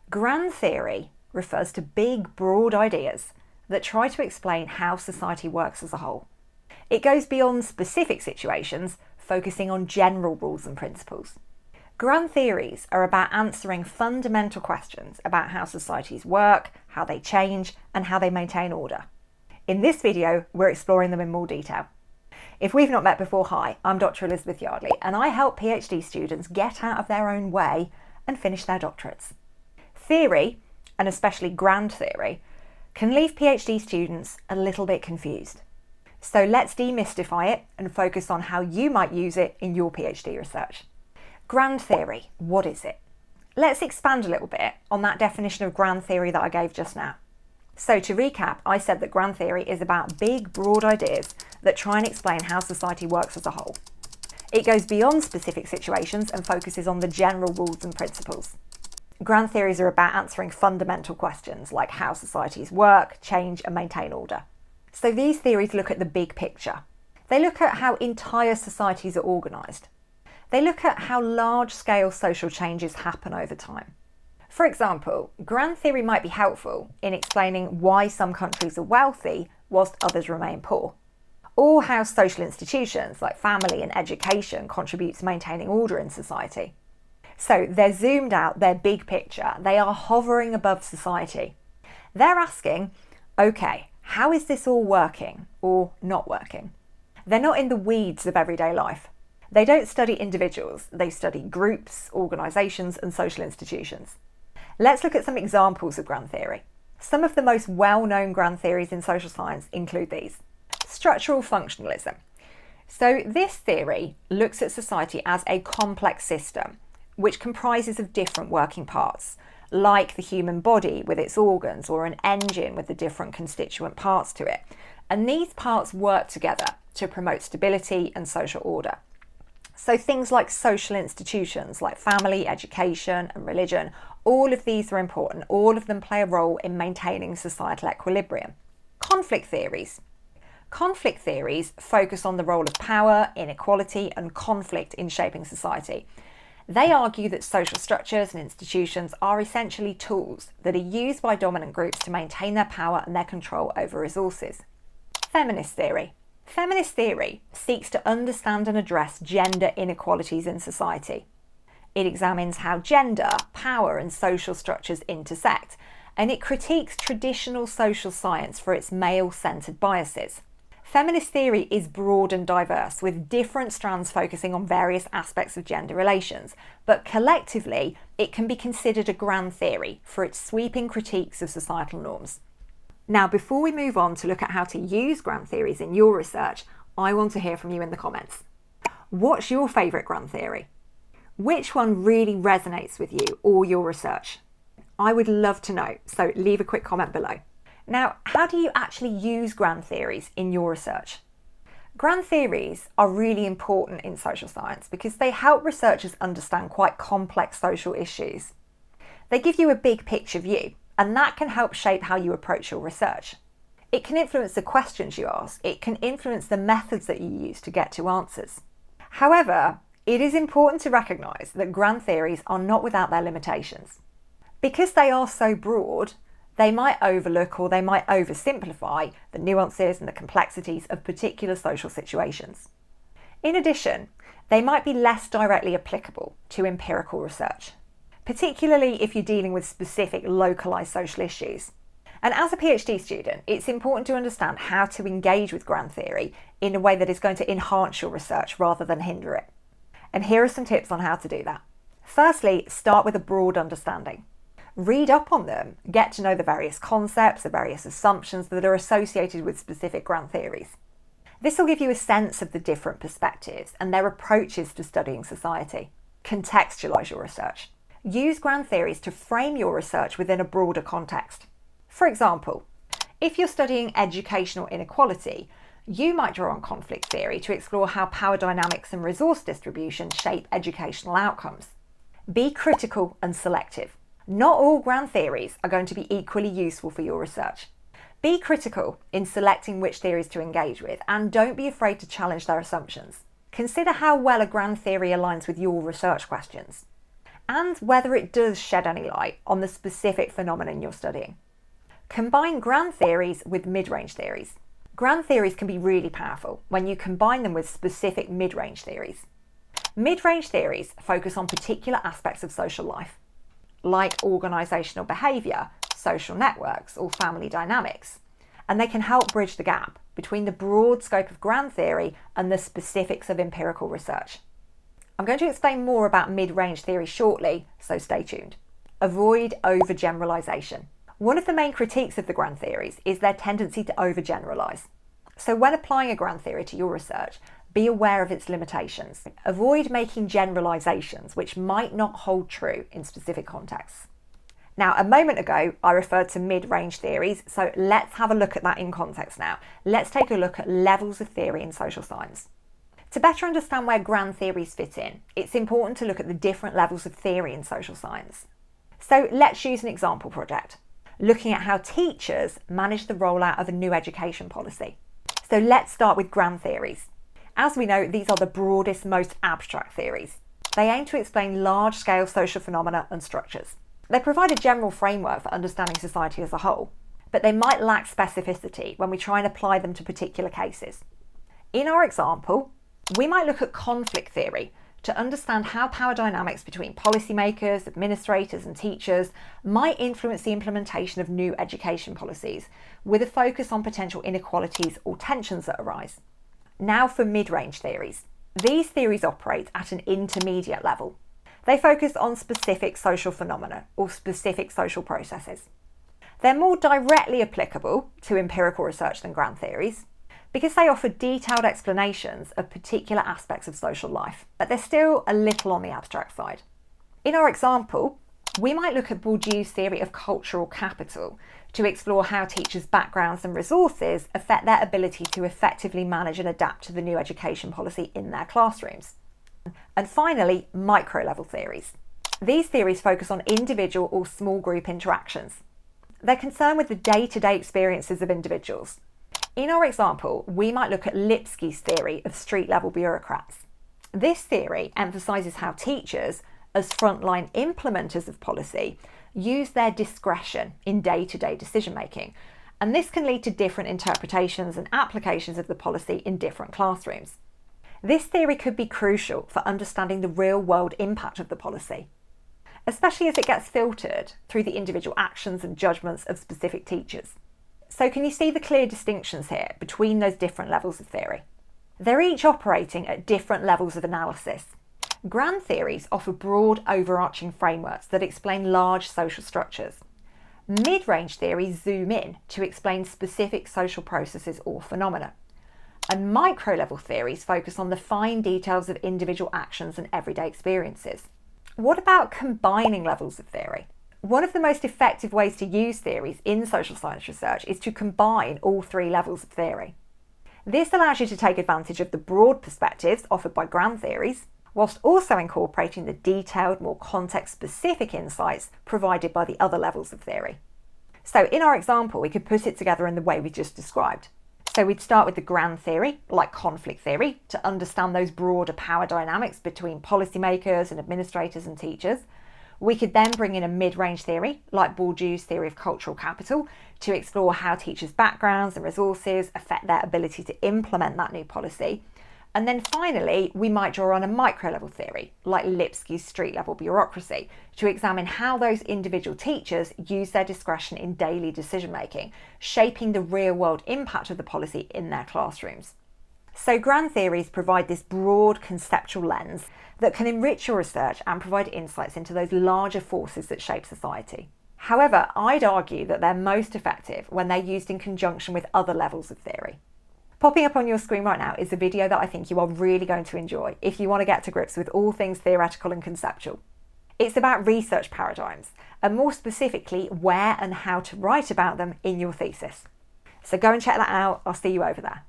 Grand theory refers to big, broad ideas that try to explain how society works as a whole. It goes beyond specific situations, focusing on general rules and principles. Grand theories are about answering fundamental questions about how societies work, how they change, and how they maintain order. In this video, we're exploring them in more detail. If we've not met before, hi, I'm Dr. Elizabeth Yardley, and I help PhD students get out of their own way and finish their doctorates. Theory, and especially grand theory, can leave PhD students a little bit confused. So let's demystify it and focus on how you might use it in your PhD research. Grand theory, what is it? Let's expand a little bit on that definition of grand theory that I gave just now. So to recap, I said that grand theory is about big, broad ideas that try and explain how society works as a whole. It goes beyond specific situations and focuses on the general rules and principles. Grand theories are about answering fundamental questions like how societies work, change, and maintain order. So these theories look at the big picture. They look at how entire societies are organised. They look at how large-scale social changes happen over time. For example, grand theory might be helpful in explaining why some countries are wealthy whilst others remain poor, or how social institutions like family and education contribute to maintaining order in society. So they're zoomed out, they're big picture, they are hovering above society. They're asking, okay, how is this all working or not working? They're not in the weeds of everyday life. They don't study individuals, they study groups, organisations and social institutions. Let's look at some examples of grand theory. Some of the most well-known grand theories in social science include these. Structural functionalism. So this theory looks at society as a complex system which comprises of different working parts, like the human body with its organs or an engine with the different constituent parts to it. And these parts work together to promote stability and social order. So things like social institutions like family, education and religion, all of these are important. All of them play a role in maintaining societal equilibrium. Conflict theories. Conflict theories focus on the role of power, inequality and conflict in shaping society. They argue that social structures and institutions are essentially tools that are used by dominant groups to maintain their power and their control over resources. Feminist theory. Feminist theory seeks to understand and address gender inequalities in society. It examines how gender, power and social structures intersect, and it critiques traditional social science for its male-centred biases. Feminist theory is broad and diverse, with different strands focusing on various aspects of gender relations, but collectively it can be considered a grand theory for its sweeping critiques of societal norms. Now, before we move on to look at how to use grand theories in your research, I want to hear from you in the comments. What's your favourite grand theory? Which one really resonates with you or your research? I would love to know, so leave a quick comment below. Now, how do you actually use grand theories in your research? Grand theories are really important in social science because they help researchers understand quite complex social issues. They give you a big picture view, and that can help shape how you approach your research. It can influence the questions you ask, it can influence the methods that you use to get to answers. However, it is important to recognise that grand theories are not without their limitations. Because they are so broad, they might overlook or they might oversimplify the nuances and the complexities of particular social situations. In addition, they might be less directly applicable to empirical research, particularly if you're dealing with specific localised social issues. And as a PhD student, it's important to understand how to engage with grand theory in a way that is going to enhance your research rather than hinder it. And here are some tips on how to do that. Firstly, start with a broad understanding. Read up on them, get to know the various concepts, the various assumptions that are associated with specific grand theories. This will give you a sense of the different perspectives and their approaches to studying society. Contextualise your research. Use grand theories to frame your research within a broader context. For example, if you're studying educational inequality, you might draw on conflict theory to explore how power dynamics and resource distribution shape educational outcomes. Be critical and selective. Not all grand theories are going to be equally useful for your research. Be critical in selecting which theories to engage with, and don't be afraid to challenge their assumptions. Consider how well a grand theory aligns with your research questions. and whether it does shed any light on the specific phenomenon you're studying. Combine grand theories with mid-range theories. Grand theories can be really powerful when you combine them with specific mid-range theories. Mid-range theories focus on particular aspects of social life, like organisational behaviour, social networks, or family dynamics, and they can help bridge the gap between the broad scope of grand theory and the specifics of empirical research. I'm going to explain more about mid-range theory shortly, so stay tuned. Avoid overgeneralisation. One of the main critiques of the grand theories is their tendency to overgeneralise. So when applying a grand theory to your research, be aware of its limitations. Avoid making generalisations which might not hold true in specific contexts. Now, a moment ago, I referred to mid-range theories, so let's have a look at that in context now. Let's take a look at levels of theory in social science. To better understand where grand theories fit in, it's important to look at the different levels of theory in social science. So let's use an example project, looking at how teachers manage the rollout of a new education policy. So let's start with grand theories. As we know, these are the broadest, most abstract theories. They aim to explain large-scale social phenomena and structures. They provide a general framework for understanding society as a whole, but they might lack specificity when we try and apply them to particular cases. In our example, we might look at conflict theory to understand how power dynamics between policymakers, administrators, and teachers might influence the implementation of new education policies, with a focus on potential inequalities or tensions that arise. Now for mid-range theories. These theories operate at an intermediate level. They focus on specific social phenomena or specific social processes. They're more directly applicable to empirical research than grand theories, because they offer detailed explanations of particular aspects of social life, but they're still a little on the abstract side. In our example, we might look at Bourdieu's theory of cultural capital to explore how teachers' backgrounds and resources affect their ability to effectively manage and adapt to the new education policy in their classrooms. And finally, micro-level theories. These theories focus on individual or small group interactions. They're concerned with the day-to-day experiences of individuals. In our example, we might look at Lipsky's theory of street-level bureaucrats. This theory emphasises how teachers, as frontline implementers of policy, use their discretion in day-to-day decision-making, and this can lead to different interpretations and applications of the policy in different classrooms. This theory could be crucial for understanding the real-world impact of the policy, especially as it gets filtered through the individual actions and judgments of specific teachers. So can you see the clear distinctions here between those different levels of theory? They're each operating at different levels of analysis. Grand theories offer broad overarching frameworks that explain large social structures. Mid-range theories zoom in to explain specific social processes or phenomena. And micro-level theories focus on the fine details of individual actions and everyday experiences. What about combining levels of theory? One of the most effective ways to use theories in social science research is to combine all three levels of theory. This allows you to take advantage of the broad perspectives offered by grand theories, whilst also incorporating the detailed, more context-specific insights provided by the other levels of theory. So in our example, we could put it together in the way we just described. So we'd start with the grand theory, like conflict theory, to understand those broader power dynamics between policymakers and administrators and teachers. We could then bring in a mid-range theory, like Bourdieu's theory of cultural capital, to explore how teachers' backgrounds and resources affect their ability to implement that new policy. And then finally, we might draw on a micro-level theory, like Lipsky's street-level bureaucracy, to examine how those individual teachers use their discretion in daily decision-making, shaping the real-world impact of the policy in their classrooms. So grand theories provide this broad conceptual lens that can enrich your research and provide insights into those larger forces that shape society. However, I'd argue that they're most effective when they're used in conjunction with other levels of theory. Popping up on your screen right now is a video that I think you are really going to enjoy if you want to get to grips with all things theoretical and conceptual. It's about research paradigms, and more specifically, where and how to write about them in your thesis. So go and check that out. I'll see you over there.